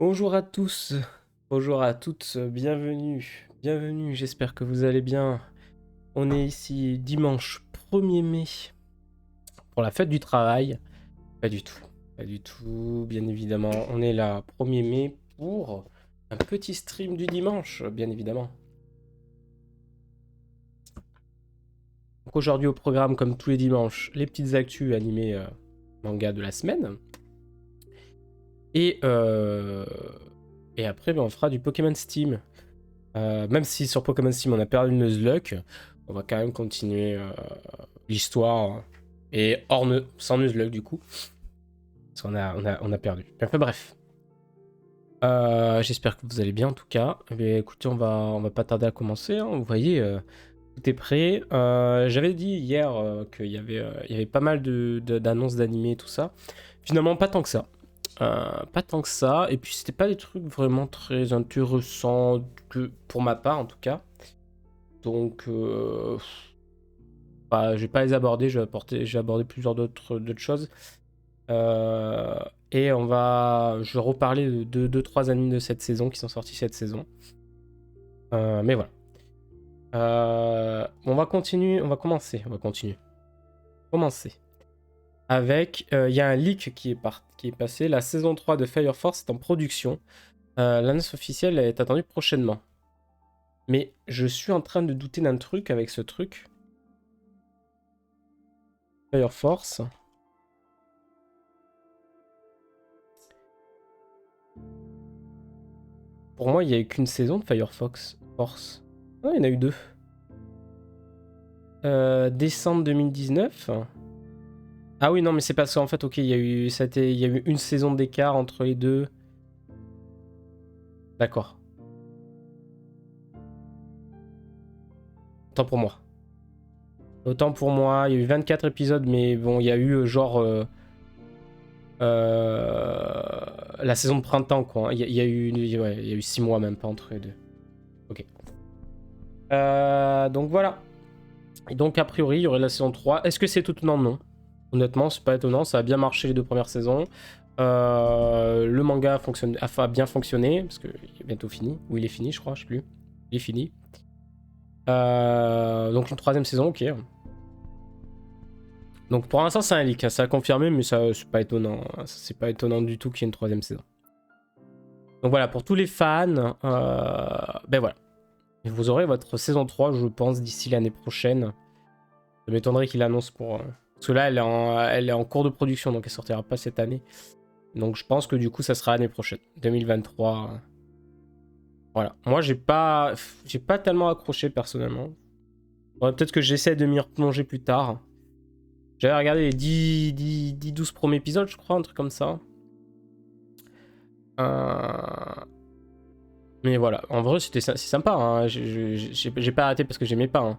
Bonjour à tous, bonjour à toutes, bienvenue, j'espère que vous allez bien. On est ici dimanche 1er mai pour la fête du travail. Pas du tout, pas du tout, bien évidemment. On est là 1er mai pour un petit stream du dimanche, bien évidemment. Donc aujourd'hui au programme, comme tous les dimanches, les petites actus animées manga de la semaine. Et, euh, et après, on fera du Pokémon Steam. Même si sur Pokémon Steam on a perdu le Nuzlocke, on va quand même continuer l'histoire. Et sans Nuzlocke du coup. Parce qu'on a perdu. Enfin bref. J'espère que vous allez bien en tout cas. Mais écoutez, on va pas tarder à commencer, hein. Vous voyez, tout est prêt. J'avais dit hier qu'il y avait pas mal d'annonces d'animés et tout ça. Finalement, pas tant que ça. Pas tant que ça. Et puis, c'était pas des trucs vraiment très intéressants, pour ma part en tout cas. Donc, je vais pas les aborder. J'ai abordé plusieurs d'autres choses. Et je vais reparler de 2-3 animes de cette saison qui sont sortis cette saison. Mais voilà. On va continuer. Commencer. Avec, il y a un leak qui est passé. La saison 3 de Fire Force est en production. L'annonce officielle est attendue prochainement. Mais je suis en train de douter d'un truc avec ce truc. Fire Force. Pour moi, il n'y a eu qu'une saison de Firefox Force. Ah, il y en a eu deux. Décembre 2019. Ah oui, non, mais c'est parce qu'en fait, ok, il y a eu une saison d'écart entre les deux. D'accord. Autant pour moi. Autant pour moi, il y a eu 24 épisodes, mais bon, il y a eu la saison de printemps, quoi. Il y a eu, ouais, il y a eu 6 mois même pas entre les deux. Ok. Donc voilà. Et donc a priori, il y aurait la saison 3. Est-ce que c'est étonnant? Non. Honnêtement, c'est pas étonnant. Ça a bien marché les deux premières saisons. Le manga a bien fonctionné, parce qu'il est bientôt fini. Ou il est fini, je crois, je sais plus. Il est fini. Donc une troisième saison, ok. Donc pour l'instant, c'est un leak, hein, ça a confirmé, mais ça, c'est pas étonnant. C'est pas étonnant du tout qu'il y ait une troisième saison. Donc voilà, pour tous les fans, ben voilà. Vous aurez votre saison 3, je pense, d'ici l'année prochaine. Ça m'étonnerait qu'il annonce pour. Parce que là, elle est en cours de production, donc elle sortira pas cette année. Donc je pense que du coup, ça sera l'année prochaine, 2023. Voilà. Moi, j'ai pas tellement accroché personnellement. Faudrait peut-être que j'essaie de m'y replonger plus tard. J'avais regardé les 12 premiers épisodes, je crois, un truc comme ça. Mais voilà, en vrai, c'est sympa, hein. J'ai pas arrêté parce que j'aimais pas, hein.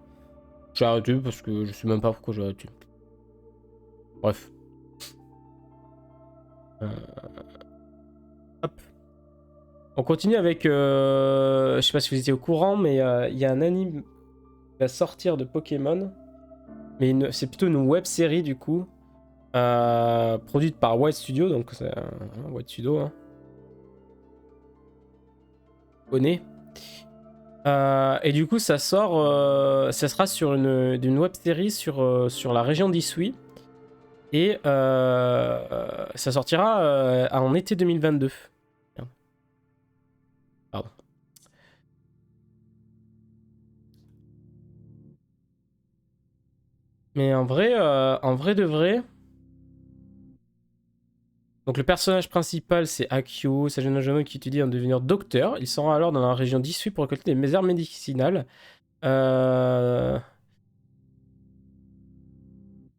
J'ai arrêté parce que je sais même pas pourquoi j'ai arrêté. Bref. Euh, Hop. On continue avec. Je sais pas si vous étiez au courant, mais il y a un anime qui va sortir de Pokémon. Mais c'est plutôt une web série du coup. Produite par White Studio, donc c'est un White Studio, hein. Connais. Et du coup, ça sera sur une web série sur la région d'Isui. Et ça sortira en été 2022. Pardon. Mais en vrai de vrai. Donc le personnage principal c'est Akio, c'est un jeune homme qui étudie à devenir docteur. Il se rend alors dans la région d'Isui pour récolter des herbes médicinales. Euh...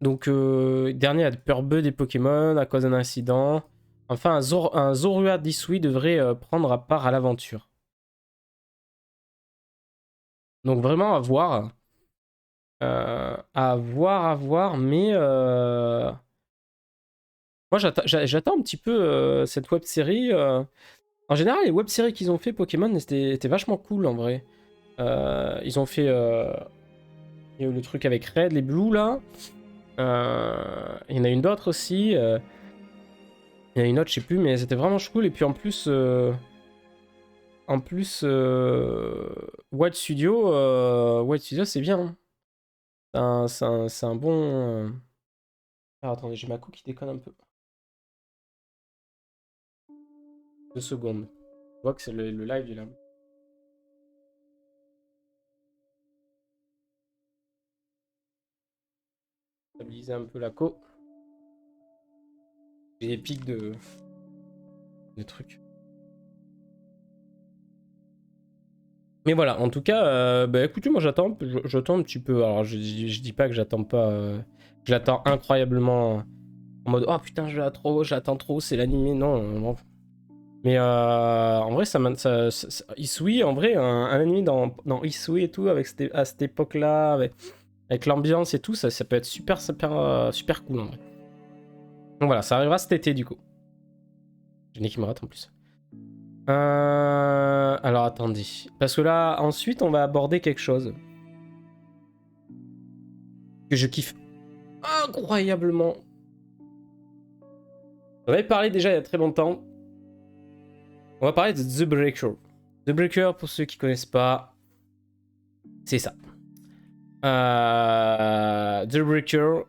Donc dernier a peur bœuf des Pokémon à cause d'un incident. Enfin un Zorua d'Isui devrait prendre à part à l'aventure. Donc vraiment à voir. À voir, mais moi j'attends un petit peu cette web série. En général, les web séries qu'ils ont fait Pokémon, c'était vachement cool en vrai. Ils ont fait il y a eu le truc avec Red, les Blue là. Il y en a une d'autre aussi. Il y en a une autre, je sais plus, mais c'était vraiment cool. Et puis en plus, White Studio, c'est bien. C'est un bon. Ah, attendez, j'ai ma coupe qui déconne un peu. 2 secondes. Je vois que c'est le live du là. Stabiliser un peu la co. J'ai des pics de trucs. Mais voilà, en tout cas, bah écoutez, moi j'attends un petit peu. Alors je dis pas que j'attends pas. Je l'attends incroyablement en mode oh putain, j'attends trop, c'est l'animé. Non, non. Mais en vrai, Isui, en vrai, un anime dans Isui et tout, à cette époque-là, avec l'ambiance et tout, ça peut être super, super cool en vrai. Donc voilà, ça arrivera cet été du coup. J'ai qui me rate en plus. Alors attendez. Parce que là, ensuite, on va aborder quelque chose que je kiffe incroyablement. On avait parlé déjà il y a très longtemps. On va parler de The Breaker. The Breaker, pour ceux qui connaissent pas, c'est ça. The Breaker,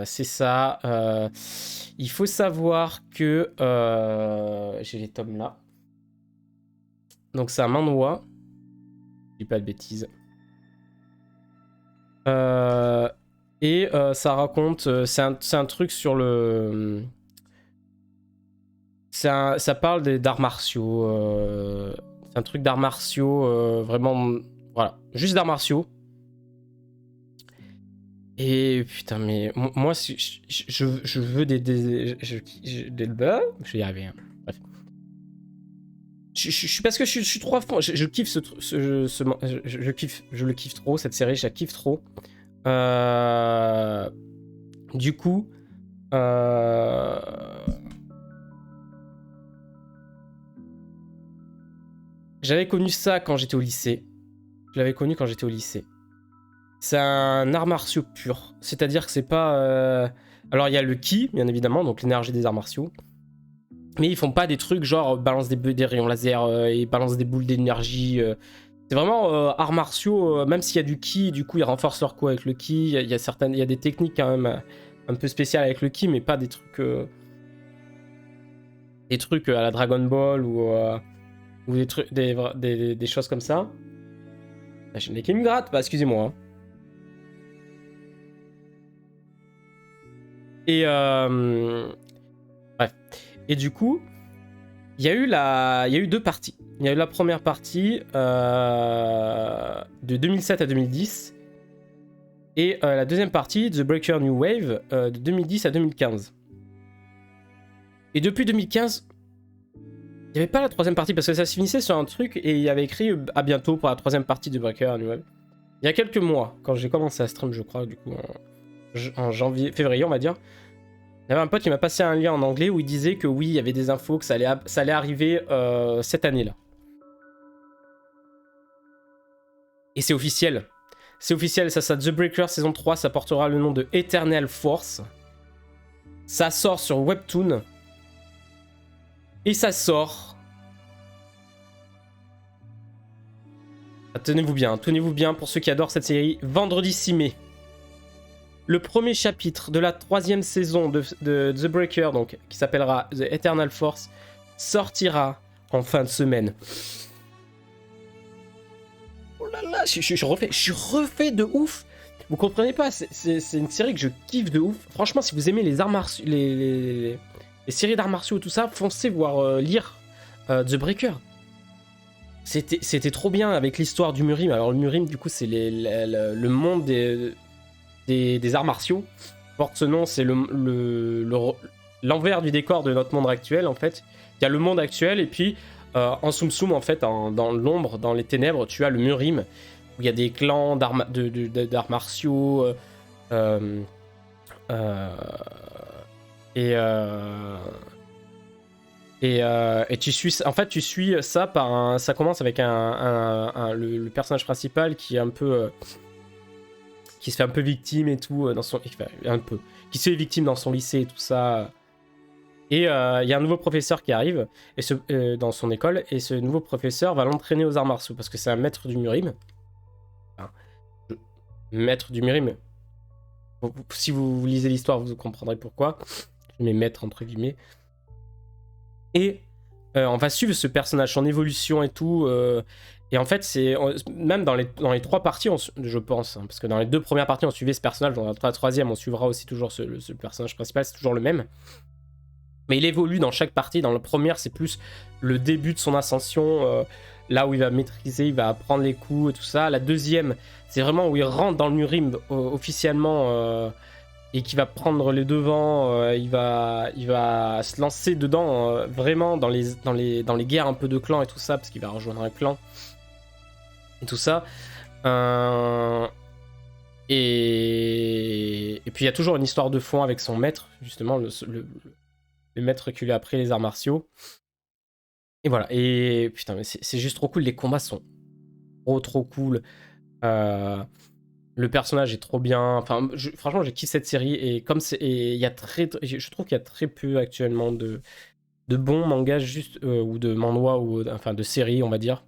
c'est ça. Il faut savoir que j'ai les tomes là. Donc c'est un manhwa. Je dis pas de bêtises. Et ça raconte, c'est un truc sur le. Ça parle d'arts martiaux. C'est un truc d'arts martiaux, vraiment. Voilà, juste d'arts martiaux. Et putain, mais moi, je veux je vais y arriver. Hein. Bref. Parce que je suis trop à fond. Je kiffe je kiffe, je le kiffe trop, cette série, je la kiffe trop. Du coup, j'avais connu ça quand j'étais au lycée. Je l'avais connu quand j'étais au lycée. C'est un art martiaux pur. C'est-à-dire que c'est pas... Alors il y a le ki, bien évidemment, donc l'énergie des arts martiaux. Mais ils font pas des trucs genre balance des rayons laser et balance des boules d'énergie. C'est vraiment arts martiaux, même s'il y a du ki, du coup ils renforcent leur coup avec le ki. Il y a des techniques quand même un peu spéciales avec le ki, mais pas des trucs... à la Dragon Ball ou des trucs, des choses comme ça. J'ai une qui me gratte, bah excusez-moi. Hein. Et bref. Et du coup, il y a eu 2 parties. Il y a eu la première partie de 2007 à 2010 et la deuxième partie, The Breaker New Wave, de 2010 à 2015. Et depuis 2015, il n'y avait pas la troisième partie parce que ça se finissait sur un truc et il y avait écrit à bientôt pour la troisième partie de Breaker New Wave. Il y a quelques mois, quand j'ai commencé à stream, je crois, du coup, en février, on va dire. Il y avait un pote qui m'a passé un lien en anglais où il disait que oui, il y avait des infos, que ça allait arriver cette année-là. Et c'est officiel. C'est officiel, ça, The Breaker saison 3, ça portera le nom de Eternal Force. Ça sort sur Webtoon. Et ça sort... Tenez-vous bien pour ceux qui adorent cette série. Vendredi 6 mai. Le premier chapitre de la 3e saison de The Breaker, donc, qui s'appellera The Eternal Force, sortira en fin de semaine. Oh là là, je suis refait de ouf. Vous comprenez pas, c'est une série que je kiffe de ouf. Franchement, si vous aimez les arts martiaux, les séries d'arts martiaux, tout ça, foncez voir lire The Breaker. C'était trop bien avec l'histoire du Murim. Alors le Murim, du coup, c'est le monde des arts martiaux. Porte ce nom, c'est l'envers du décor de notre monde actuel, en fait. Il y a le monde actuel, et puis en Tsum Tsum, en fait, dans l'ombre, dans les ténèbres, tu as le Murim, où il y a des clans d'arts martiaux, et tu suis, en fait, tu suis ça par ça commence avec le personnage principal qui est un peu, qui se fait un peu victime et tout dans son, qui se fait victime dans son lycée et tout ça. Et il y a un nouveau professeur qui arrive dans son école, et ce nouveau professeur va l'entraîner aux arts martiaux, parce que c'est un maître du Murim. Enfin, maître du Murim. Si vous lisez l'histoire, vous comprendrez pourquoi. Je mets maître entre guillemets. Et on va suivre ce personnage, son évolution et tout. Et en fait, même dans les 3 parties, je pense, hein, parce que dans les 2 premières parties, on suivait ce personnage, dans la troisième, on suivra aussi toujours ce personnage principal, c'est toujours le même. Mais il évolue dans chaque partie. Dans la première, c'est plus le début de son ascension, là où il va maîtriser, il va apprendre les coups et tout ça. La deuxième, c'est vraiment où il rentre dans le Murim officiellement, et qui va prendre les devants. Il va se lancer dedans, vraiment dans les guerres un peu de clans et tout ça, parce qu'il va rejoindre un clan et tout ça. Et puis il y a toujours une histoire de fond avec son maître, justement, le maître qui lui a appris les arts martiaux. Et voilà. Et putain, mais c'est juste trop cool. Les combats sont trop cool. Le personnage est trop bien. Enfin, franchement, j'ai kiffé cette série. Et comme il y a je trouve qu'il y a très peu actuellement de bons mangas juste ou de manhwa ou enfin de séries, on va dire,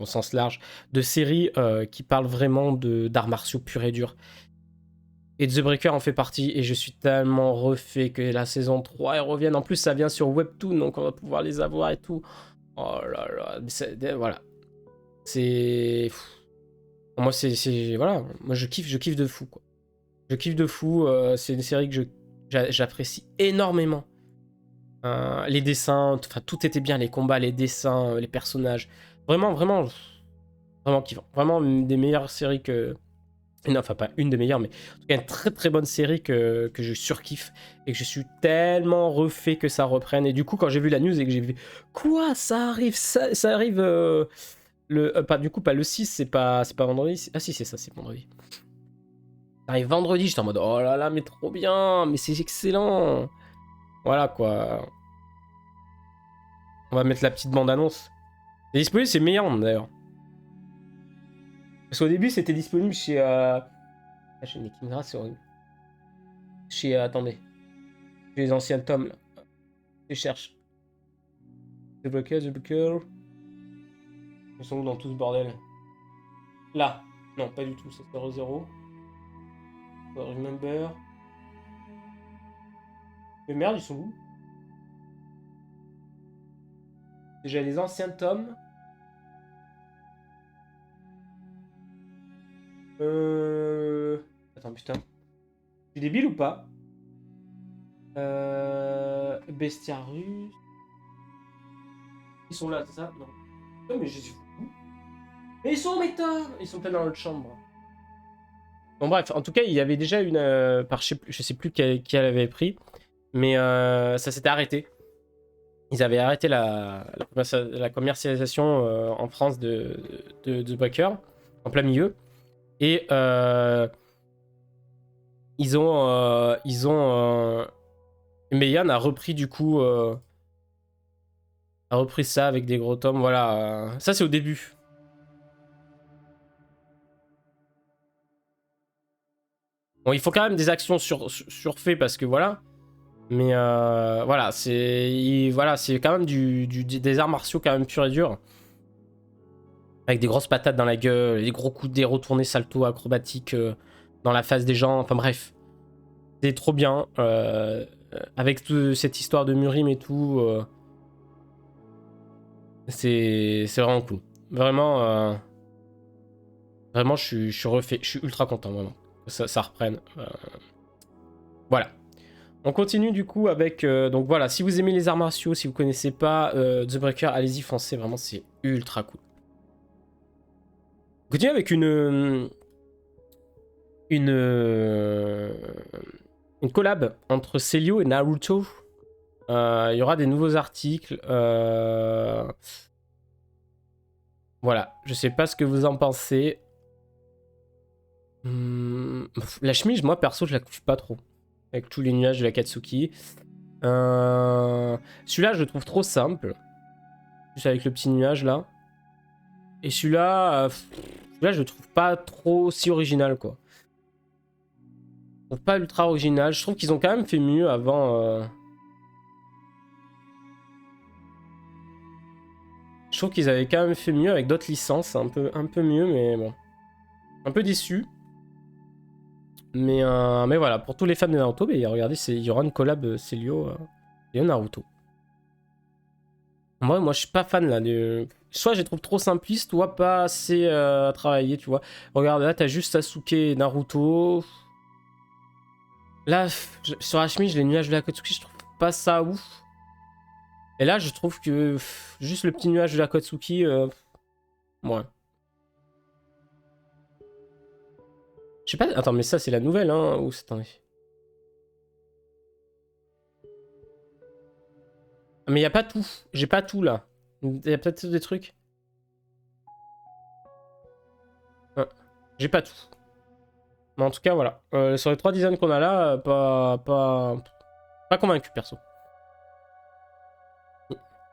au sens large, de séries qui parlent vraiment d'arts martiaux purs et durs. Et The Breaker en fait partie, et je suis tellement refait que la saison 3 elle revienne. En plus, ça vient sur Webtoon, donc on va pouvoir les avoir et tout. Oh là là, voilà. C'est. Moi, voilà. Moi, je kiffe de fou, quoi. Je kiffe de fou. C'est une série que j'apprécie énormément. Les dessins, enfin, tout était bien. Les combats, les dessins, les personnages. Vraiment, vraiment, vraiment kiffant. Vraiment une des meilleures séries que. Non, enfin, pas une des meilleures, mais en tout cas, une très très bonne série que je surkiffe et que je suis tellement refait que ça reprenne. Et du coup, quand j'ai vu la news et que j'ai vu quoi, ça arrive, ça arrive. Pas, du coup, pas le 6, c'est pas vendredi. Ah, si, c'est ça, c'est vendredi. Ça arrive vendredi, j'étais en mode oh là là, mais trop bien, mais c'est excellent. Voilà quoi. On va mettre la petite bande-annonce. C'est disponible, c'est meilleur d'ailleurs. Parce qu'au début, c'était disponible chez. Ah, chez Nekimura, c'est horrible. Chez. Attendez. Chez les anciens tomes, là. Je cherche. The Blocker. Ils sont où dans tout ce bordel? Là. Non, pas du tout, c'est 0-0. Remember. Mais merde, ils sont où? Déjà les anciens tomes. Attends, putain. Je suis débile ou pas? Bestiarus. Ils sont là, c'est ça? Non. Non, mais je suis fou. Mais ils sont mes tomes! Ils sont peut-être dans l'autre chambre. Bon, bref, en tout cas, il y avait déjà une. Je sais plus qui elle avait pris. Mais ça s'était arrêté. Ils avaient arrêté la commercialisation en France de The Breaker, en plein milieu. Et ils ont Meian a repris du coup a repris ça avec des gros tomes. Voilà, ça c'est au début. Bon, il faut quand même des actions surfaites parce que voilà. Mais voilà, c'est quand même des arts martiaux quand même purs et durs. Avec des grosses patates dans la gueule, des gros coups, des retournés salto acrobatiques dans la face des gens. Enfin bref, c'est trop bien. Avec toute cette histoire de Murim et tout, c'est vraiment cool. Vraiment, vraiment, je suis refait. Je suis ultra content vraiment que ça reprenne. Voilà. On continue du coup avec... donc voilà, si vous aimez les arts martiaux, si vous connaissez pas The Breaker, allez-y, foncez, vraiment c'est ultra cool. On continue avec une collab entre Celio et Naruto. Il y aura des nouveaux articles. Voilà, je sais pas ce que vous en pensez. La chemise, moi perso, je la kiffe pas trop. Avec tous les nuages de la Katsuki. Celui-là, je le trouve trop simple. Juste avec le petit nuage là. Et celui-là, je le trouve pas trop si original quoi. Je trouve pas ultra original. Je trouve qu'ils ont quand même fait mieux avant. trouve qu'ils avaient quand même fait mieux avec d'autres licences, un peu mieux, mais bon. Un peu déçu. Mais voilà, pour tous les fans de Naruto, bah, regardez, il y aura une collab Célio et Naruto. Moi, je suis pas fan là. Soit je les trouve trop simplistes, soit pas assez à travailler, tu vois. Regarde, là, t'as juste Sasuke et Naruto. Là, sur Hashmi, j'ai les nuages de l'Akatsuki, je trouve pas ça ouf. Et là, je trouve que juste le petit nuage de l'Akatsuki, ouais. Je sais pas, attends, mais ça, c'est la nouvelle, hein, ou c'est... Attendez. Mais y a pas tout, j'ai pas tout, là. Y a peut-être des trucs. Ouais. J'ai pas tout. Mais en tout cas, voilà. Sur les 3 designs qu'on a là, pas convaincu, perso.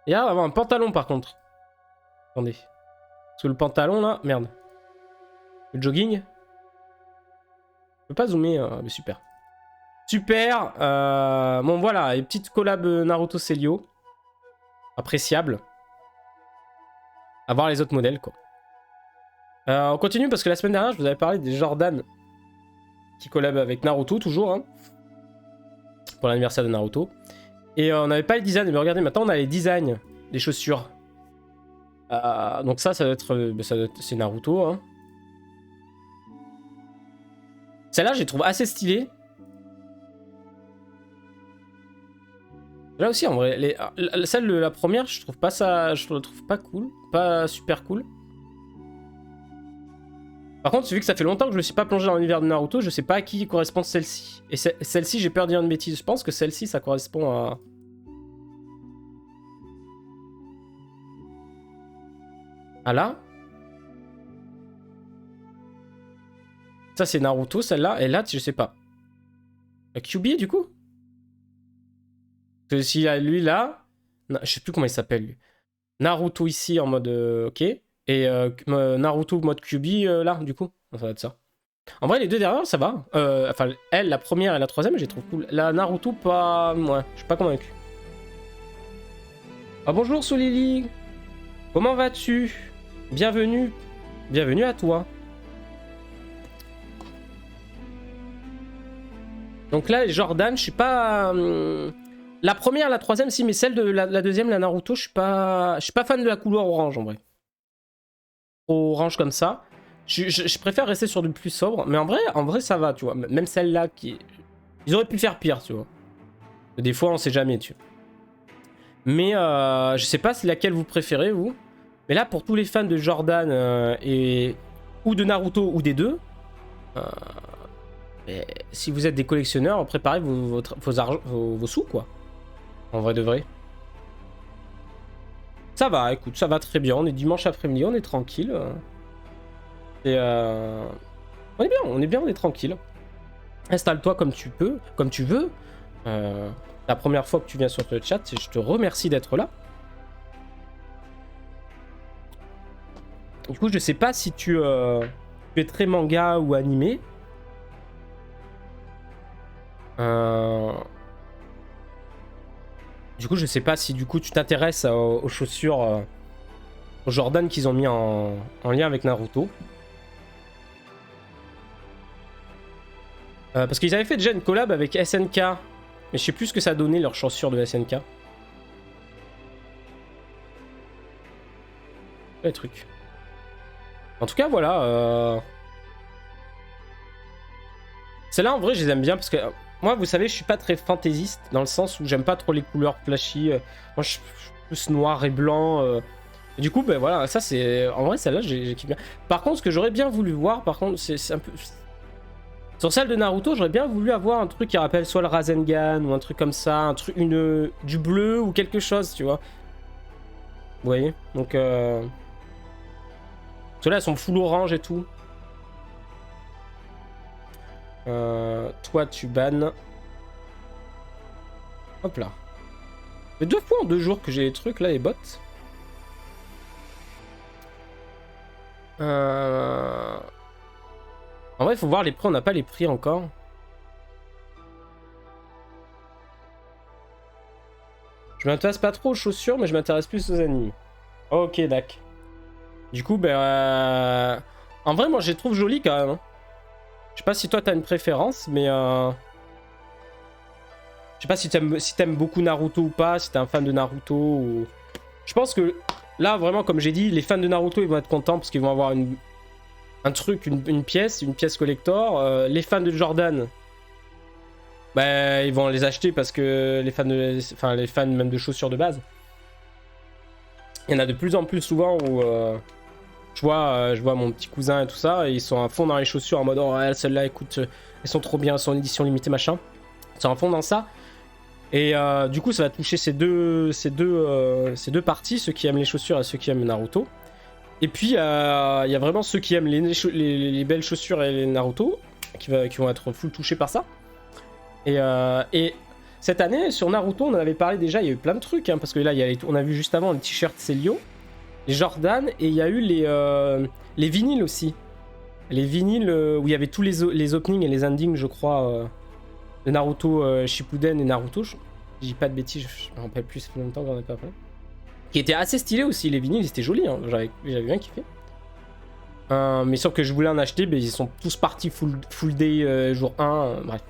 Il y a un pantalon, par contre. Attendez. Parce que le pantalon, là... Merde. Le jogging. Je peux pas zoomer, mais super. Super. Bon, voilà. Et petite collab Naruto Célio. Appréciable. À voir les autres modèles, quoi. On continue parce que la semaine dernière, je vous avais parlé des Jordan qui collabent avec Naruto, toujours, hein, pour l'anniversaire de Naruto. Et on n'avait pas les designs, mais regardez, maintenant on a les designs des chaussures. Donc ça doit être... c'est Naruto, hein. Celle-là, je les trouve assez stylée. Là aussi, en vrai, celle de la première, je trouve pas ça... Je la trouve pas cool. Pas super cool. Par contre, vu que ça fait longtemps que je ne me suis pas plongé dans l'univers de Naruto, je sais pas à qui correspond celle-ci. Et celle-ci, j'ai peur de dire une bêtise. Je pense que celle-ci, ça correspond à... Ah là. Ça, c'est Naruto, celle-là. Et là, je sais pas. Kyuubi, du coup? Parce que s'il y a lui, là... Je sais plus comment il s'appelle, lui. Naruto ici, en mode... ok. Et Naruto mode Kyuubi, là, du coup. Ça va être ça. En vrai, les deux derrière, ça va. Enfin, elle, la première et la troisième, je les trouve cool. La Naruto, pas... Ouais, je suis pas convaincu. Ah bonjour, Solili. Comment vas-tu? Bienvenue. Bienvenue à toi. Donc là, les Jordan, je suis pas... La première, la troisième, si, mais celle de la deuxième, la Naruto, je suis pas fan de la couleur orange, en vrai. Orange comme ça. Je préfère rester sur du plus sobre, mais en vrai, ça va, tu vois. Même celle-là, qui... Ils auraient pu faire pire, tu vois. Des fois, on sait jamais, tu vois. Mais je sais pas laquelle vous préférez, vous. Mais là, pour tous les fans de Jordan ou de Naruto ou des deux, si vous êtes des collectionneurs, préparez vos sous, quoi. En vrai de vrai. Ça va, écoute, ça va très bien. On est dimanche après-midi, on est tranquille. Et on est bien, on est tranquille. Installe-toi comme tu peux, comme tu veux. La première fois que tu viens sur le chat, je te remercie d'être là. Du coup, je sais pas si tu es très manga ou animé. Du coup, je sais pas si du coup tu t'intéresses aux chaussures aux Jordan qu'ils ont mis en lien avec Naruto. Parce qu'ils avaient fait déjà une collab avec SNK. Mais je sais plus ce que ça a donné leurs chaussures de SNK. Les trucs. En tout cas, voilà. Celles-là, en vrai, je les aime bien parce que moi, vous savez, je suis pas très fantaisiste dans le sens où j'aime pas trop les couleurs flashy. Moi, je suis plus noir et blanc. Et du coup, ben voilà, ça c'est... En vrai, celle-là, j'ai kiffé bien. Par contre, ce que j'aurais bien voulu voir, par contre, c'est un peu... Sur celle de Naruto, j'aurais bien voulu avoir un truc qui rappelle soit le Rasengan ou un truc comme ça, un truc, du bleu ou quelque chose, tu vois. Vous voyez? Donc, ceux-là, elles sont full orange et tout. Toi, tu bannes. Hop là. C'est 2 fois en 2 jours que j'ai les trucs, là, les bots. En vrai, il faut voir les prix. On n'a pas les prix encore. Je m'intéresse pas trop aux chaussures, mais je m'intéresse plus aux animes. Ok, d'accord. Du coup, ben... En vrai, moi, je les trouve jolis quand même. Hein. Je sais pas si toi, t'as une préférence, mais... Je sais pas si t'aimes beaucoup Naruto ou pas, si t'es un fan de Naruto ou... Je pense que là, vraiment, comme j'ai dit, les fans de Naruto, ils vont être contents parce qu'ils vont avoir un truc, une pièce collector. Les fans de Jordan, bah, ils vont les acheter parce que enfin, les fans même de chaussures de base, il y en a de plus en plus souvent où je vois mon petit cousin et tout ça, et ils sont à fond dans les chaussures en mode oh, celles-là, écoute, elles sont trop bien, elles sont en édition limitée, machin. Ils sont à fond dans ça. Et du coup, ça va toucher ces deux parties, ceux qui aiment les chaussures et ceux qui aiment Naruto. Et puis, il y a vraiment ceux qui aiment les belles chaussures et les Naruto, qui vont être full touchés par ça. Et cette année, sur Naruto, on en avait parlé déjà, il y a eu plein de trucs, hein, parce que là, on a vu juste avant les t-shirts Celio, les Jordan, et il y a eu les vinyles aussi. Les vinyles où il y avait tous les openings et les endings, je crois, de Naruto Shippuden et Naruto. Je dis pas de bêtises, je me rappelle plus, ça fait longtemps qu'on en a pas parlé. Qui étaient assez stylés aussi, les vinyles, ils étaient jolis, hein, j'avais bien kiffé. Mais sauf que je voulais en acheter, mais ils sont tous partis full day jour 1, bref.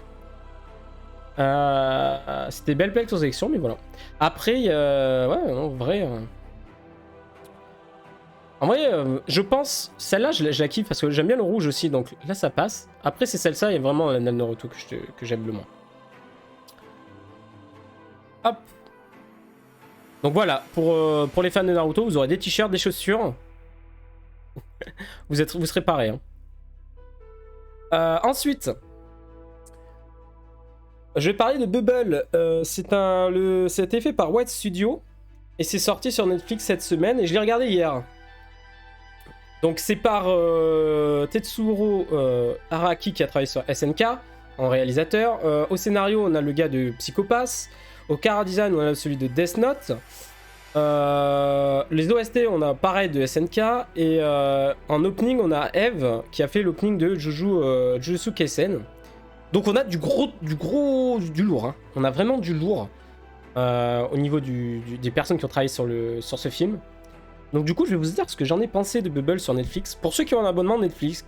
C'était belle sélection, mais voilà. Après, ouais, en vrai... En vrai, je pense, celle-là, je la kiffe parce que j'aime bien le rouge aussi, donc là, ça passe. Après, c'est celle-là, il y a vraiment la Naruto que j'aime le moins. Hop. Donc voilà, pour les fans de Naruto, vous aurez des t-shirts, des chaussures. Vous serez parés. Hein. Ensuite, je vais parler de Bubble. Ça a été fait par White Studio et c'est sorti sur Netflix cette semaine et je l'ai regardé hier. Donc c'est par Tetsuro Araki qui a travaillé sur SNK en réalisateur. Au scénario, on a le gars de Psychopass. Au chara design, on a celui de Death Note. Les OST, on a pareil de SNK. Et en opening, on a Eve qui a fait l'opening de Jujutsu Kaisen. Donc on a du lourd. Hein. On a vraiment du lourd au niveau des personnes qui ont travaillé sur ce film. Donc du coup, je vais vous dire ce que j'en ai pensé de Bubble sur Netflix. Pour ceux qui ont un abonnement Netflix,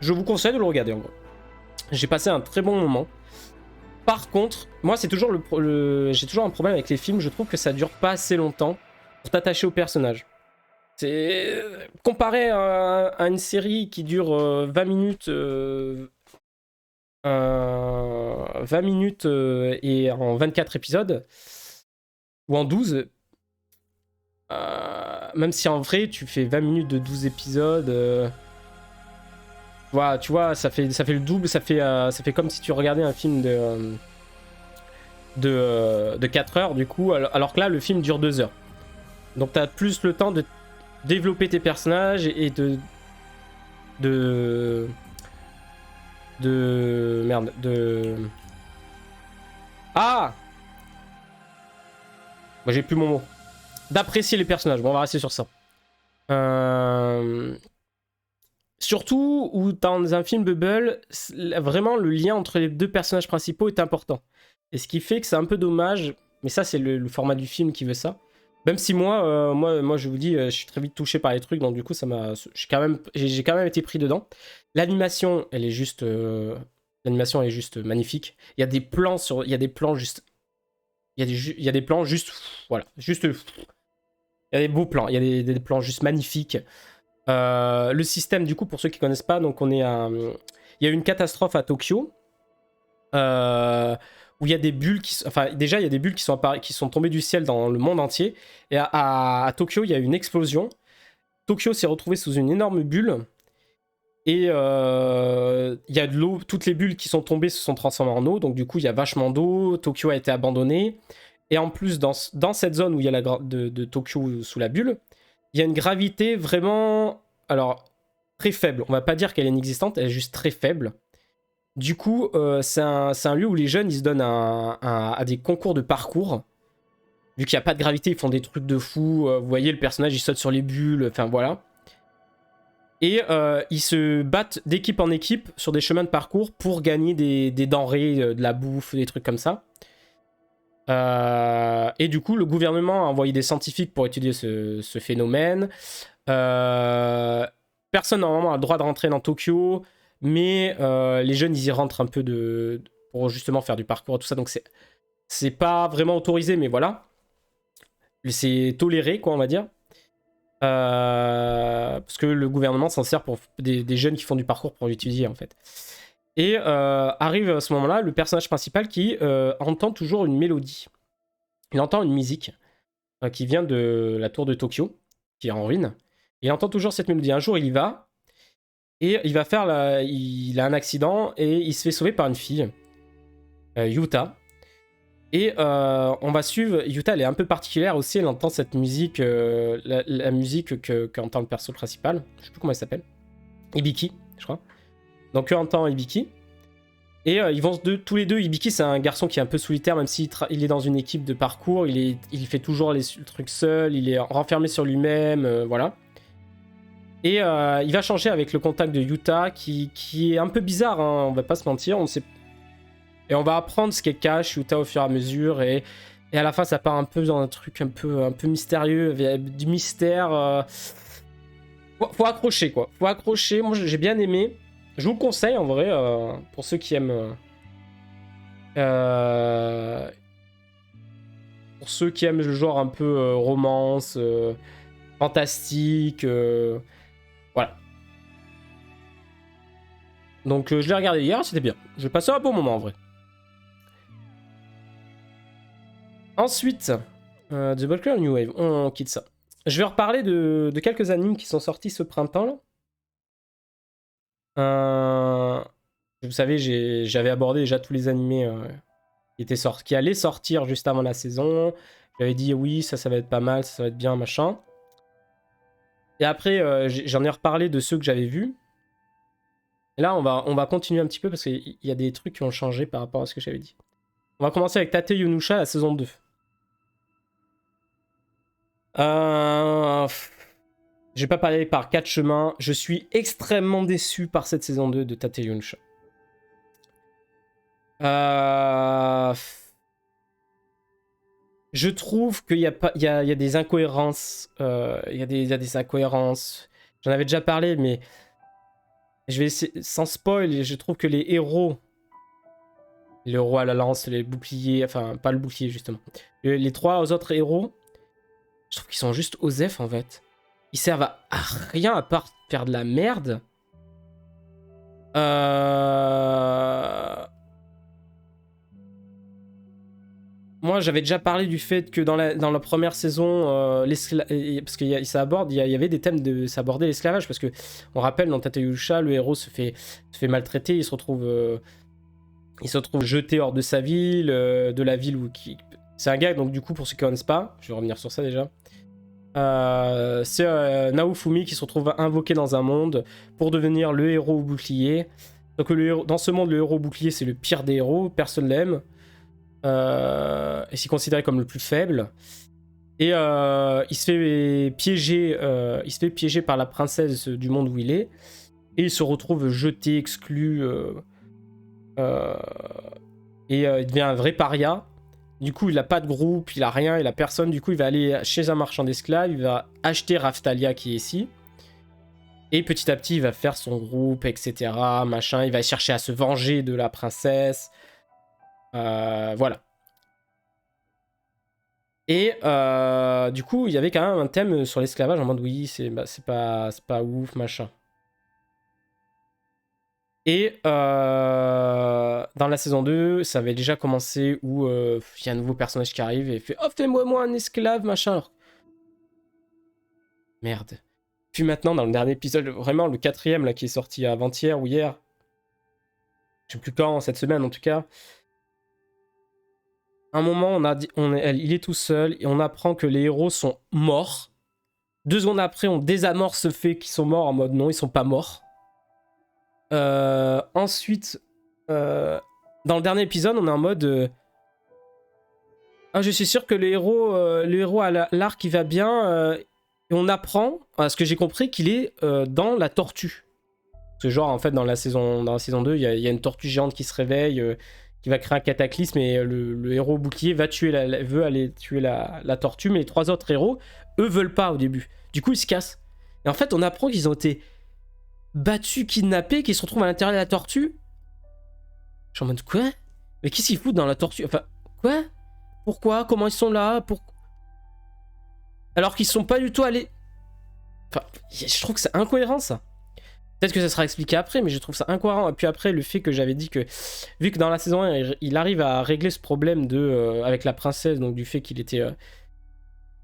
je vous conseille de le regarder en gros. J'ai passé un très bon moment. Par contre, moi c'est toujours j'ai toujours un problème avec les films, je trouve que ça dure pas assez longtemps pour t'attacher au personnage. C'est comparé à une série qui dure 20 minutes 20 minutes et en 24 épisodes ou en 12. Même si en vrai tu fais 20 minutes de 12 épisodes, voilà, tu vois, ça fait le double, ça fait comme si tu regardais un film de 4 heures du coup, alors que là le film dure 2 heures. Donc t'as plus le temps de développer tes personnages et Ah, moi j'ai plus mon mot. D'apprécier les personnages. Bon, on va rester sur ça. Surtout où dans un film Bubble, vraiment le lien entre les deux personnages principaux est important. Et ce qui fait que c'est un peu dommage, mais ça c'est le format du film qui veut ça. Même si moi je vous dis, je suis très vite touché par les trucs, donc du coup j'ai quand même été pris dedans. L'animation, l'animation est juste magnifique. Il y a des plans juste, il y a des plans juste, voilà, juste. Il y a des beaux plans, il y a des plans juste magnifiques. Le système, du coup, pour ceux qui ne connaissent pas, donc il y a eu une catastrophe à Tokyo où il y a des bulles déjà il y a des bulles qui sont tombées du ciel dans le monde entier. Et à Tokyo, il y a eu une explosion. Tokyo s'est retrouvé sous une énorme bulle. Et il y a de l'eau, toutes les bulles qui sont tombées se sont transformées en eau. Donc du coup, il y a vachement d'eau. Tokyo a été abandonné. Et en plus, dans cette zone où il y a de Tokyo sous la bulle, il y a une gravité vraiment... Alors, très faible. On va pas dire qu'elle est inexistante, elle est juste très faible. Du coup, c'est un lieu où les jeunes, ils se donnent à des concours de parcours. Vu qu'il n'y a pas de gravité, ils font des trucs de fou. Vous voyez, le personnage, il saute sur les bulles. Enfin, voilà. Et ils se battent d'équipe en équipe sur des chemins de parcours pour gagner des denrées, de la bouffe, des trucs comme ça. Et du coup, le gouvernement a envoyé des scientifiques pour étudier ce phénomène. Personne normalement a le droit de rentrer dans Tokyo, mais les jeunes ils y rentrent un peu pour justement faire du parcours et tout ça, donc c'est pas vraiment autorisé, mais voilà, c'est toléré quoi on va dire, parce que le gouvernement s'en sert pour des jeunes qui font du parcours pour l'étudier en fait. Et arrive à ce moment-là le personnage principal qui entend toujours une mélodie, il entend une musique qui vient de la tour de Tokyo qui est en ruine. Il entend toujours cette mélodie. Un jour, il y va et il a un accident et il se fait sauver par une fille, Yuta. Et on va suivre. Yuta, elle est un peu particulière aussi. Elle entend cette musique, la musique qu'entend le perso principal. Je sais plus comment elle s'appelle. Ibiki, je crois. Donc, entend Ibiki. Et ils vont tous les deux. Ibiki, c'est un garçon qui est un peu solitaire, même s'il il est dans une équipe de parcours. Il fait toujours les trucs seul. Il est renfermé sur lui-même. Voilà. Et il va changer avec le contact de Yuta, qui est un peu bizarre, hein, on va pas se mentir. Et on va apprendre ce qu'elle cache, Yuta, au fur et à mesure. Et à la fin, ça part un peu dans un truc un peu mystérieux, du mystère. Faut accrocher, quoi. Faut accrocher. Moi, j'ai bien aimé. Je vous le conseille, en vrai, pour ceux qui aiment... pour ceux qui aiment le genre un peu romance, fantastique... Voilà. Donc je l'ai regardé hier, c'était bien. J'ai passé un bon moment en vrai. Ensuite, The Valkyrie New Wave, on quitte ça. Je vais reparler de quelques animes qui sont sortis ce printemps. Vous savez, j'avais abordé déjà tous les animés qui allaient sortir juste avant la saison. J'avais dit oui, ça va être pas mal, ça va être bien, machin. Et après, j'en ai reparlé de ceux que j'avais vus. Et là, on va continuer un petit peu parce qu'il y a des trucs qui ont changé par rapport à ce que j'avais dit. On va commencer avec Tate Yonusha, la saison 2. Je vais pas parler par 4 chemins. Je suis extrêmement déçu par cette saison 2 de Tate Yonusha. Je trouve qu'il y a des incohérences. Il y a des incohérences. J'en avais déjà parlé, mais je vais essayer, sans spoil, je trouve que les héros, le roi à la lance, les boucliers, enfin pas le bouclier justement, les 3 autres héros, je trouve qu'ils sont juste osef en fait. Ils servent à rien à part faire de la merde. Moi, j'avais déjà parlé du fait que dans la première saison, parce que ça aborde, il y avait des thèmes ça abordait l'esclavage, parce que on rappelle dans Tate Yonusha, le héros se fait maltraiter, il se retrouve jeté hors de sa ville, de la ville où c'est un gars, donc du coup pour ceux qui ne connaissent pas, je vais revenir sur ça déjà. C'est Naofumi qui se retrouve invoqué dans un monde pour devenir le héros bouclier. Donc dans ce monde, le héros bouclier c'est le pire des héros, personne l'aime. Et c'est considéré comme le plus faible. Et il se fait piéger par la princesse du monde où il est. Et il se retrouve jeté, exclu. Et il devient un vrai paria. Du coup, il a pas de groupe, il a rien, il a personne. Du coup, il va aller chez un marchand d'esclaves, il va acheter Raftalia qui est ici. Et petit à petit, il va faire son groupe, etc. Machin. Il va chercher à se venger de la princesse. Voilà. Et du coup, il y avait quand même un thème sur l'esclavage en mode oui, c'est pas ouf, machin. Et dans la saison 2, ça avait déjà commencé où il y a un nouveau personnage qui arrive et fait oh, fais-moi un esclave, machin. Alors... Merde. Puis maintenant, dans le dernier épisode, vraiment le 4ème là, qui est sorti avant-hier ou hier, je sais plus quand, cette semaine en tout cas. Un moment, il est tout seul et on apprend que les héros sont morts. 2 secondes après, on désamorce ce fait qu'ils sont morts en mode non, ils sont pas morts. Ensuite, dans le dernier épisode, on est en mode ah, je suis sûr que le héros à l'arc il va bien. Et on apprend, à ce que j'ai compris, qu'il est dans la tortue. Parce que genre, en fait, dans la saison 2, il y a une tortue géante qui se réveille. qui va créer un cataclysme et le héros bouclier veut aller tuer la tortue, mais les 3 autres héros, eux, veulent pas au début. Du coup, ils se cassent. Et en fait, on apprend qu'ils ont été battus, kidnappés, qu'ils se retrouvent à l'intérieur de la tortue. Je suis en mode, quoi? Mais qu'est-ce qu'ils foutent dans la tortue? Enfin, quoi? Pourquoi? Comment ils sont là? Alors qu'ils sont pas du tout allés... Enfin, je trouve que c'est incohérent, ça. Peut-être que ça sera expliqué après, mais je trouve ça incohérent. Et puis après, le fait que j'avais dit que, vu que dans la saison 1, il arrive à régler ce problème avec la princesse, donc du fait qu'il était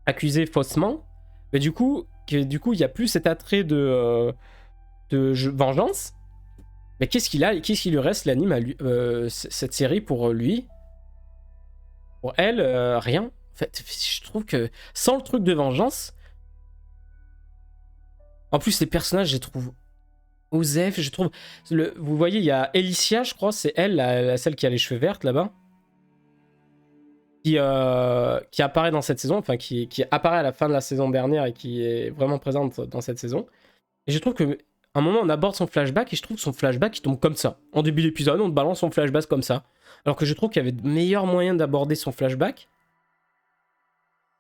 accusé faussement, mais du coup, il n'y a plus cet attrait de vengeance. Mais qu'est-ce qu'il lui reste, l'anime, cette série, pour lui? Pour elle, rien. En fait, je trouve que sans le truc de vengeance, en plus, les personnages, je les trouve... Osef, je trouve... Vous voyez, il y a Elicia, je crois, c'est elle, celle qui a les cheveux verts, là-bas. Qui apparaît dans cette saison, enfin, qui apparaît à la fin de la saison dernière et qui est vraiment présente dans cette saison. Et je trouve qu'à un moment, on aborde son flashback et je trouve que son flashback, il tombe comme ça. En début d'épisode, on te balance son flashback comme ça. Alors que je trouve qu'il y avait de meilleurs moyens d'aborder son flashback.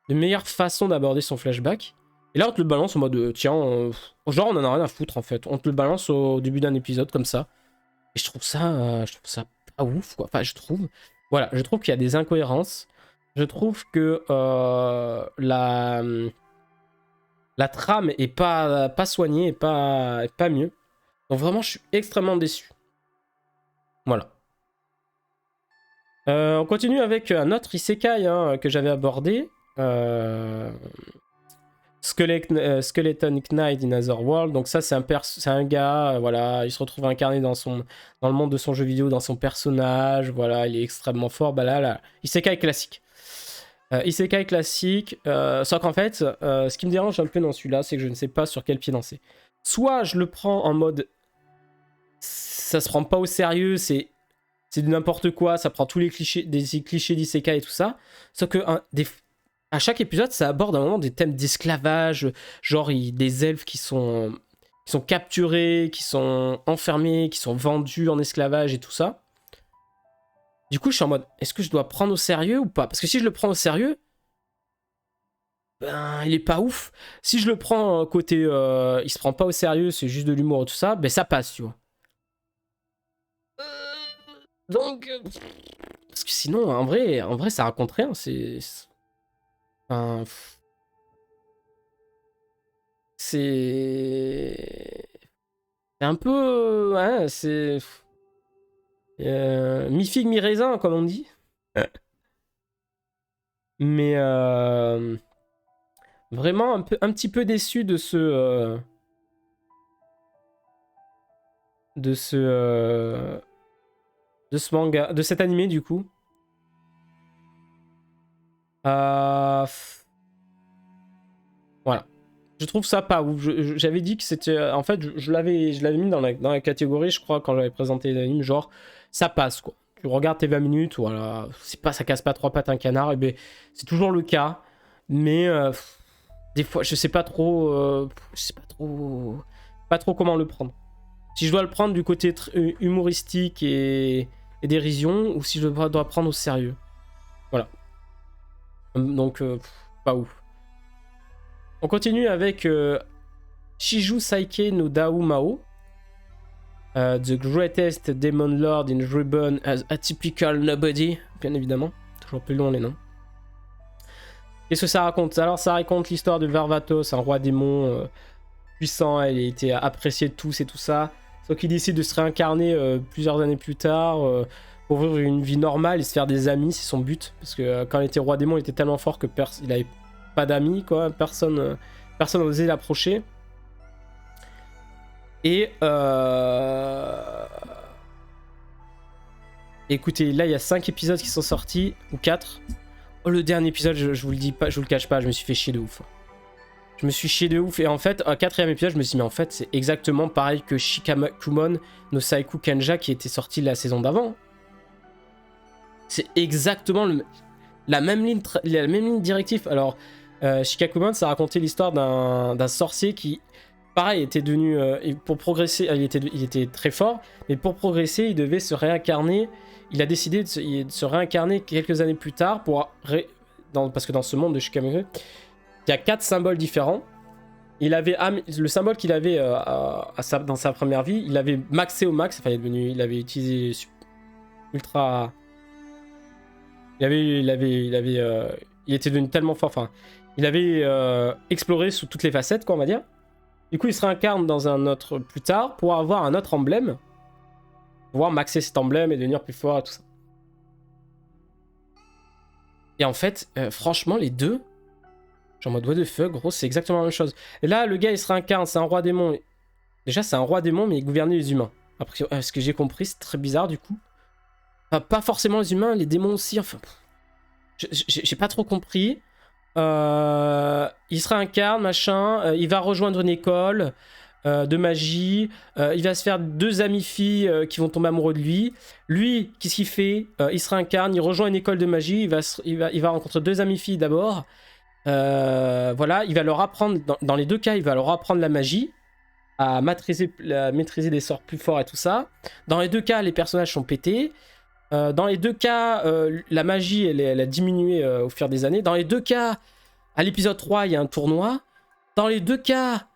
De meilleures façons d'aborder son flashback. Et là, on te le balance en mode, tiens, genre, on en a rien à foutre, en fait. On te le balance au début d'un épisode, comme ça. Et je trouve ça pas ouf, quoi. Enfin, je trouve qu'il y a des incohérences. Je trouve que la trame est pas soignée, et pas mieux. Donc vraiment, je suis extrêmement déçu. Voilà. On continue avec un autre isekai que j'avais abordé. Skeleton Knight in Otherworld. Donc ça, c'est un gars, voilà, il se retrouve incarné dans le monde de son jeu vidéo, dans son personnage, voilà, il est extrêmement fort. Bah là, isekai classique. Isekai classique, sauf qu'en fait, ce qui me dérange un peu dans celui-là, c'est que je ne sais pas sur quel pied danser. Soit je le prends en mode, ça se prend pas au sérieux, c'est du n'importe quoi, ça prend tous les clichés d'isekai et tout ça, sauf que à chaque épisode, ça aborde un moment des thèmes d'esclavage, genre des elfes qui sont capturés, qui sont enfermés, qui sont vendus en esclavage et tout ça. Du coup, je suis en mode, est-ce que je dois prendre au sérieux ou pas? Parce que si je le prends au sérieux, ben, il est pas ouf. Si je le prends côté, il se prend pas au sérieux, c'est juste de l'humour et tout ça, ben ça passe, tu vois. Donc, parce que sinon, en vrai, ça raconte rien. Enfin, c'est un peu, ouais, c'est mi-figue, mi-raisin, comme on dit. Mais vraiment un petit peu déçu de ce manga, de cet animé du coup. Voilà. Je trouve ça pas ouf. J'avais dit que c'était... En fait, je l'avais mis dans la catégorie, je crois, quand j'avais présenté l'anime, genre, ça passe, quoi. Tu regardes tes 20 minutes, voilà, ça casse pas 3 pattes un canard, et ben, c'est toujours le cas. Mais des fois, je sais pas trop comment le prendre. Si je dois le prendre du côté humoristique et dérision, ou si je dois prendre au sérieux. Voilà. Donc, pas ouf. On continue avec Shiju Saike no Dao Mao. The Greatest Demon Lord in Ribbon as Atypical Nobody. Bien évidemment. Toujours plus long les noms. Qu'est-ce que ça raconte? Alors, ça raconte l'histoire de Varvatos, un roi démon puissant. Il a été apprécié de tous et tout ça. Sauf qu'il décide de se réincarner plusieurs années plus tard pour vivre une vie normale et se faire des amis. C'est son but. Parce que quand il était roi démon, il était tellement fort que il avait pas d'amis, quoi. Personne n'osait l'approcher. Et écoutez, là il y a 5 épisodes qui sont sortis, ou 4. Oh, le dernier épisode, je vous le dis pas, je vous le cache pas, je me suis fait chier de ouf. Je me suis chié de ouf, et en fait, au 4e épisode, je me suis dit, mais en fait, c'est exactement pareil que Shikakumon no Saiku Kenja qui était sorti la saison d'avant. C'est exactement la même ligne directive. Alors, Shikakumon, ça racontait l'histoire d'un sorcier qui, pareil, était devenu... pour progresser, il était très fort, mais pour progresser, il devait se réincarner il a décidé de se réincarner quelques années plus tard parce que dans ce monde de Shikamaru, il y a 4 symboles différents. Il avait le symbole qu'il avait dans sa première vie, il avait maxé au max, enfin il avait utilisé ultra. Il était devenu tellement fort, enfin, il avait exploré sous toutes les facettes, quoi, on va dire. Du coup, il se réincarne dans un autre plus tard pour avoir un autre emblème, pouvoir maxer cet emblème et devenir plus fort et tout ça. Et en fait, franchement, les deux, genre en mode what the fuck, gros, c'est exactement la même chose. Et là, le gars, il se réincarne, c'est un roi démon. Déjà, c'est un roi démon, mais il gouvernait les humains. Après, ce que j'ai compris, c'est très bizarre du coup. Enfin, pas forcément les humains, les démons aussi, enfin. J'ai pas trop compris. Il se réincarne, machin. Il va rejoindre une école de magie. Il va se faire 2 amies filles qui vont tomber amoureux de lui. Lui, qu'est-ce qu'il fait? Il se réincarne, il rejoint une école de magie. Il va rencontrer 2 amies filles d'abord. Voilà, il va leur apprendre, dans les 2 cas, il va leur apprendre la magie, à maîtriser des sorts plus forts et tout ça. Dans les 2 cas, les personnages sont pétés. Dans les 2 cas, la magie, elle a diminué au fur des années. Dans les 2 cas, à l'épisode 3, il y a un tournoi. Dans les 2 cas,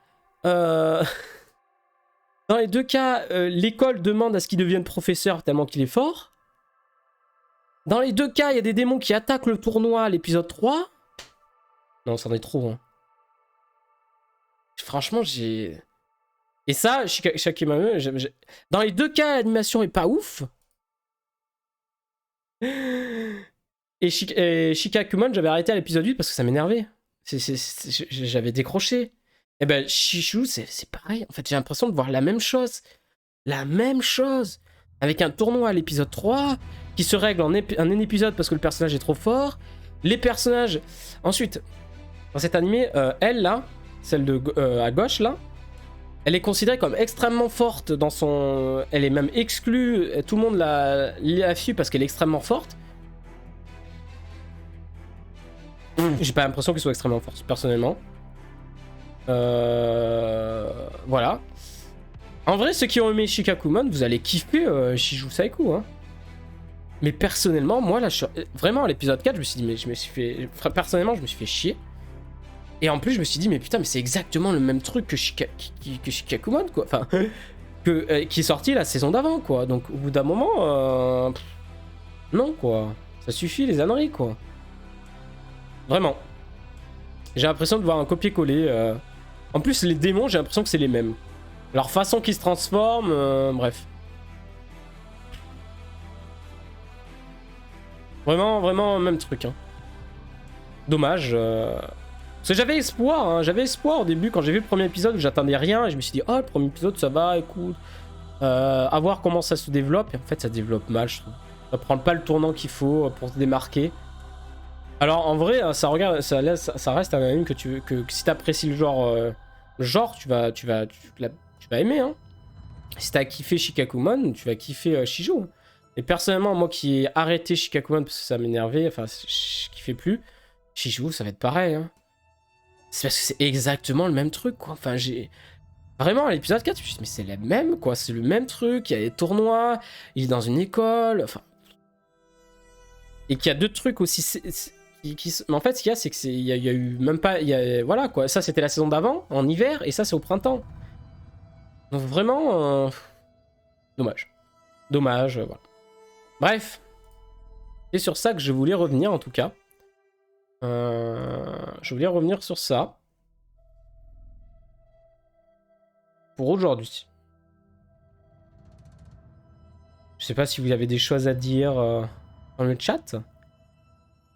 l'école demande à ce qu'il devienne professeur tellement qu'il est fort. Dans les 2 cas, il y a des démons qui attaquent le tournoi à l'épisode 3. Non, c'en est trop. Hein. Franchement, j'ai... Et ça, Shikamaru, dans les 2 cas, l'animation est pas ouf. Et Shikakumon, j'avais arrêté à l'épisode 8 parce que ça m'énervait. J'avais décroché. Et ben, Shishu, c'est pareil. En fait, j'ai l'impression de voir la même chose. La même chose. Avec un tournoi à l'épisode 3 qui se règle en un épisode parce que le personnage est trop fort. Les personnages. Ensuite, dans cet animé, elle là, celle à gauche là, elle est considérée comme extrêmement forte dans son... Elle est même exclue, tout le monde l'a fui parce qu'elle est extrêmement forte. J'ai pas l'impression qu'elle soit extrêmement forte, personnellement. Voilà. En vrai, ceux qui ont aimé Shikakumon, vous allez kiffer Shiju Saiku. Hein. Mais personnellement, moi, là, vraiment, à l'épisode 4, je me suis dit, mais personnellement, je me suis fait chier. Et en plus, je me suis dit, mais putain, mais c'est exactement le même truc que Shikakumon, quoi. Enfin, qui est sorti la saison d'avant, quoi. Donc, au bout d'un moment, non, quoi. Ça suffit, les âneries, quoi. Vraiment. J'ai l'impression de voir un copier-coller. En plus, les démons, j'ai l'impression que c'est les mêmes. Leur façon qu'ils se transforment, bref. Vraiment, vraiment, même truc, hein. Dommage. Parce que j'avais espoir au début quand j'ai vu le premier épisode où j'attendais rien et je me suis dit oh le premier épisode ça va écoute à voir comment ça se développe et en fait ça développe mal je trouve. Ça prend pas le tournant qu'il faut pour se démarquer. Alors en vrai ça reste un anime que si t'apprécies le genre tu vas aimer hein. Si t'as kiffé Shikakumon tu vas kiffer Shiju. Et personnellement moi qui ai arrêté Shikakumon parce que ça m'énervait enfin je kiffais plus Shiju ça va être pareil hein. C'est parce que c'est exactement le même truc, quoi. Enfin, vraiment, à l'épisode 4, je me suis dit, mais c'est le même, quoi. C'est le même truc. Il y a des tournois, il est dans une école. Enfin. Et qu'il y a 2 trucs aussi. Mais en fait, ce qu'il y a, c'est qu'il y a eu même pas. Voilà, quoi. Ça, c'était la saison d'avant, en hiver, et ça, c'est au printemps. Donc, vraiment. Dommage. Dommage, voilà. Bref. C'est sur ça que je voulais revenir, en tout cas. Je voulais revenir sur ça. Pour aujourd'hui. Je sais pas si vous avez des choses à dire dans le chat.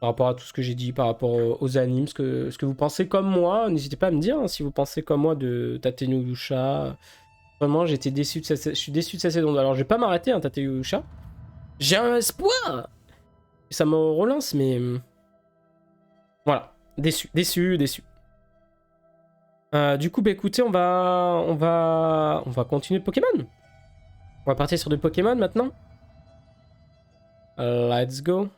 Par rapport à tout ce que j'ai dit, par rapport aux animes, ce que vous pensez comme moi. N'hésitez pas à me dire hein, si vous pensez comme moi de Tate-no-Yusha. Vraiment, je suis déçu de sa saison. Alors je vais pas m'arrêter, hein, Tate-no-Yusha. J'ai un espoir. Ça me relance, mais... Voilà. Déçu. Du coup, bah écoutez, on va continuer Pokémon. On va partir sur du Pokémon maintenant. Let's go.